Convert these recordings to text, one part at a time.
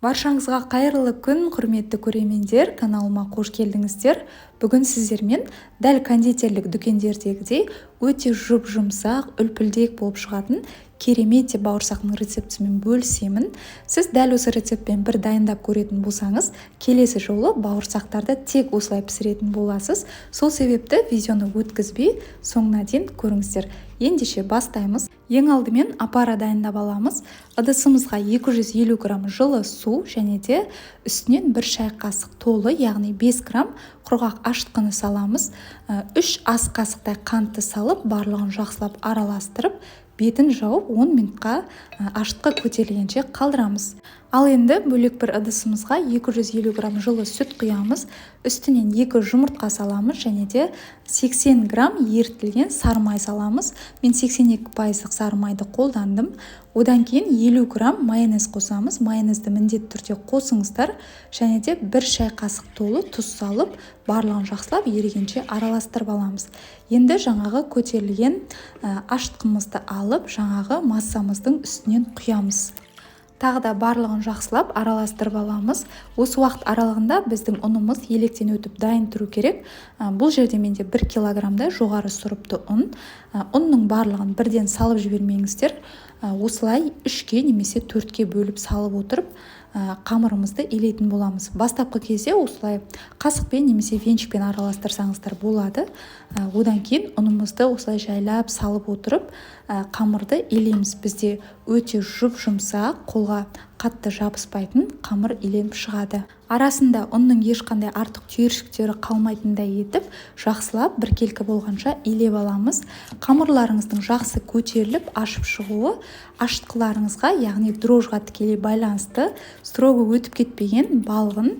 Баршаңызға қайырлы күн, құрметті көрермендер, каналыма қош келдіңіздер. Бүгін сіздермен дәл кондитерлік дүкендердегідей өте жұп-жұмсақ, үлпілдек болып шығатын керемет те бауырсақтың рецептімен бөлісемін. Сіз дәл осы рецептпен бір дайындап көретін болсаңыз, келесі жолы бауырсақтарды тек осылай пісіретін боласыз. Сол себепті видеоны өткізбей соңына дейін көріңіздер. Ендеше бастаймыз. Ең алдымен апара дайындап аламыз. Ыдысымызға 250 грамм жылы су және де үстінен 1 шай қасық толы, яғни 5 грамм құрғақ ашытқыны саламыз. 3 ас қасықтай қантты салып, барлығын жақсылап араластырып, бетін жауып 10 минутқа ашытқы көтерілгенше қалдырамыз. Ал енді бөлек бір ыдысымызға 250 грамм жылы сүт құямыз. Үстінен 2 жұмыртқа саламыз және де 80 грамм ерітілген сары май саламыз. Мен 82% сары майды қолдандым. Одан кейін 50 грамм майонез қосамыз. Майонезді міндетті түрде қосыңыздар. Және де 1 шай қасық толы тұз салып, барлығын жақсылап ерігенше араластырып аламыз. Енді жаңағы көтерілген ашытқымызды алып, жаңағы массамыздың үстінен құямыз. Тағы да барлығын жақсылап араластырып аламыз. Осы уақыт аралығында біздің ұнымыз електен өтіп дайын тұру керек. Бұл жерде менде 1 килограммдай жоғары сұрыпты ұн. Ұнның барлығын бірден салып жібермеңіздер. Осылай 3-ке немесе 4-ке бөліп салып отырып, қамырымызды илейтін боламыз. Бастапқы кезде осылай қасықпен немесе венчикпен араластырсаңыздар болады. Одан кейін ұнымызды осылай жайлап салып отырып, қамырды илейміз. Бізде өте жұп-жұмсақ, қолға қатты жабыспайтын қамыр иленіп шығады. Арасында ұнның ешқандай артық түйіршіктері қалмайтындай етіп, жақсылап біркелкі болғанша илеп аламыз. Қамырларыңыздың жақсы көтеріліп, ашып шығуы ашытқыларыңызға, яғни дрожға тікелей байланысты. Строго өтіп кетпеген балғын,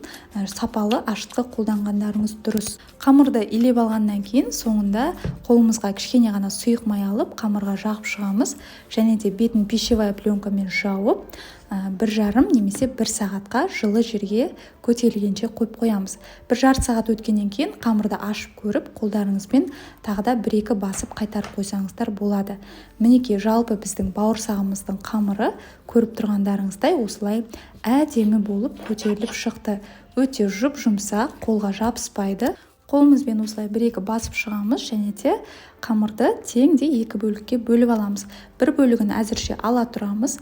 сапалы ашытқы қолданғандарыңыз дұрыс. Қамырды илеп алғаннан кейін соңында қолымызға кішкене ғана сұйық май алып, қамырға жағып шығамыз. Және де бетін пищевая пленкамен жауып, 1,5 немесе 1 сағатқа жылы жерге көтерілгенше қойып қоямыз. 1,5 сағат өткеннен кейін қамырды ашып көріп, қолдарыңызбен тағы да 1-2 басып қайтарып қойсаңыздар болады. Мінекей, жалпы біздің бауырсағымыздың қамыры көріп тұрғандарыңыздай осылай әдемі болып көтеріліп шықты. Өте жұп-жұмсақ, қолға жабыспайды. Қолымызбен осылай 1-2 басып шығамыз және де қамырды теңдей 2 бөлікке бөліп аламыз. Бір бөлігін әзірше ала тұрамыз,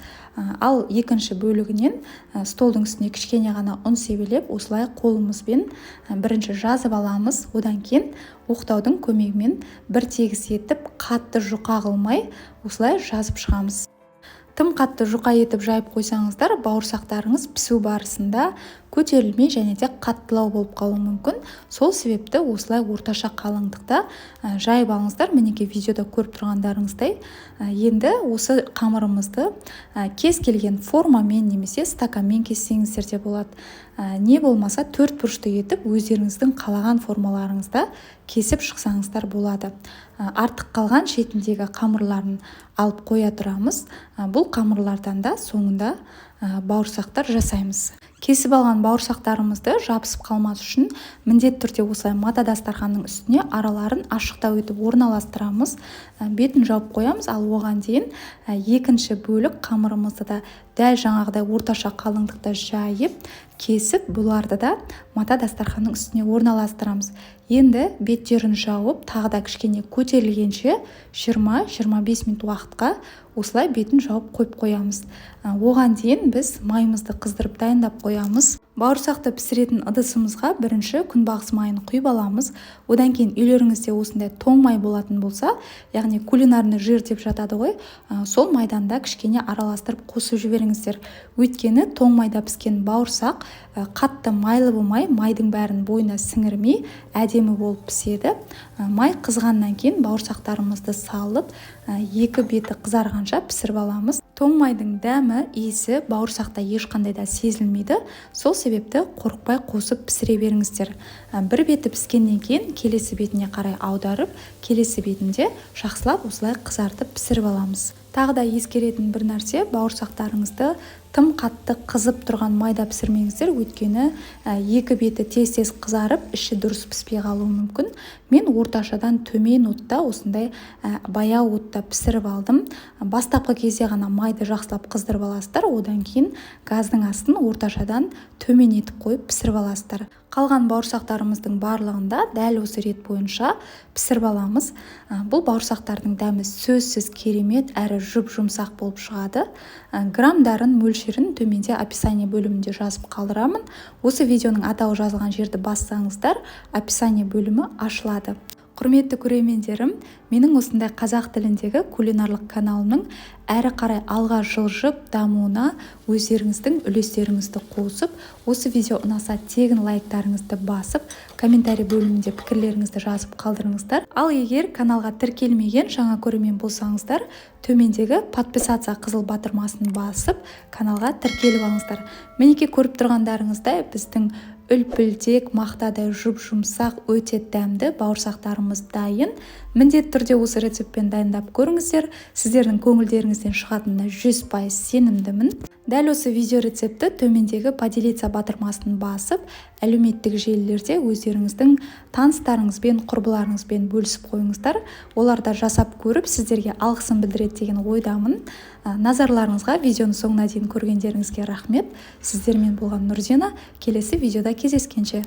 ал екінші бөлігінен столдың үстіне кішкене ғана ұн себелеп, осылай қолымызбен бірінші жазып аламыз. Одан кейін оқтаудың көмегімен бір тегіс етіп, қатты жұқа қылмай осылай жазып шығамыз. Тым қатты жұқа етіп жайып қойсаңыздар, бауырсақтарыңыз пісу барысында көтерілмей және де қаттылау болып қалуы мүмкін. Сол себепті осылай орташа қалыңдықта жайып алыңыздар. Мінекей, видеода көріп тұрғандарыңыздай. Енді осы қамырымызды кез келген формамен немесе стаканмен кессеңіздер де болады. Не болмаса 4 бұрышты етіп, өздеріңіздің қалаған формаларыңызда кесіп шықсаңыздар болады. Артық қалған шетіндегі қамырларын алып қоя тұрамыз. Бұл қамырлардан да соңында бауырсақтар жасаймыз. Кесіп алған бауырсақтарымызды жабысып қалмас үшін міндетті түрде осылай мата дастарханның үстіне араларын ашықтау етіп орналастырамыз. Бетін жауып қоямыз, ал оған дейін екінші бөлік қамырымызды да дәл жаңағыдай орташа қалыңдықта жайып, кесіп, бұларды да мата дастарханның үстіне орналастырамыз. Енді беттерін жауып, тағы да кішкене көтерілгенше 20-25 минут уақытқа осылай бетін жауып қойып қоямыз. Оған дейін біз майымызды қыздырып дайындап қоямыз. Бауырсақты пісіретін ыдысымызға бірінші күнбағыс майын құйып аламыз. Одан кейін үйлеріңізде осындай тоң май болатын болса, яғни кулинарный жир деп жатады ғой, сол майдан да кішкене араластырып қосып жіберіңіздер. Өйткені тоң майда піскен бауырсақ қатты майлы болмай, майдың бәрін бойына сіңірмей әдемі болып піседі. Май қызғаннан кейін бауырсақтарымызды салып, екі беті қызарғанша пісіріп аламыз. Тоң майдың дәмі, иісі бауырсақта ешқандай да сезілмейді. Сол себепті қорықпай қосып пісіре беріңіздер. Бір беті піскеннен кейін келесі бетіне қарай аударып, келесі бетінде жақсылап осылай қызартып пісіріп аламыз. Тағы да ескеретін бір нәрсе, бауырсақтарыңызды тым қатты қызып тұрған майда пісірмеңіздер, өйткені екі беті тез қызарып, іші дұрыс піспей қалуы мүмкін. Мен орташадан төмен отта, осындай баяу отта пісіріп алдым. Бастапқы кезде ғана майды жақсылап қыздырып аласыздар, одан кейін газдың астын орташадан төмен етіп қойып пісіріп аласыздар. Қалған бауырсақтарымыздың барлығында дәл осы рет бойынша пісіріп аламыз. Бұл бауырсақтардың дәмі сөзсіз керемет, әрі жұп-жұмсақ болып шығады. Грамдарын, мөлшерін төменде описание бөлімінде жазып қалдырамын. Осы видеоның атауы жазылған жерді бассаңыздар, описание бөлімі ашылады. Құрметті көрермендерім, менің осындай қазақ тіліндегі кулинарлық каналымның әрі қарай алға жылжып дамуына өздеріңіздің үлестеріңізді қосып, осы видео ұнаса тегін лайктарыңызды басып, комментарий бөлімінде пікірлеріңізді жазып қалдырыңыздар. Ал егер каналға тіркелмеген жаңа көрермен болсаңыздар, төмендегі подписаться қызыл батырмасын басып, каналға тіркеліп алыңыздар. Мінекей көріп тұрғандарыңыздай біздің үлпілдек, мақтадай жұп-жұмсақ, өте дәмді бауырсақтарымыз дайын. Міндетті түрде осы рецептпен дайындап көріңіздер. Сіздердің көңілдеріңізден шығатынына 100% сенімдімін. Дәл осы видео рецепті төмендегі поделиться батырмасын басып, әлеуметтік желілерде өздеріңіздің таныстарыңызбен, құрбыларыңызбен бөлісіп қойыңыздар. Олар да жасап көріп, сіздерге алғысын білдіреді деген ойдамын. Назарларыңызға видеоның соңына дейін көргендеріңізге рахмет. Сіздермен болған Нұрзина. Келесі видеода кездескенше.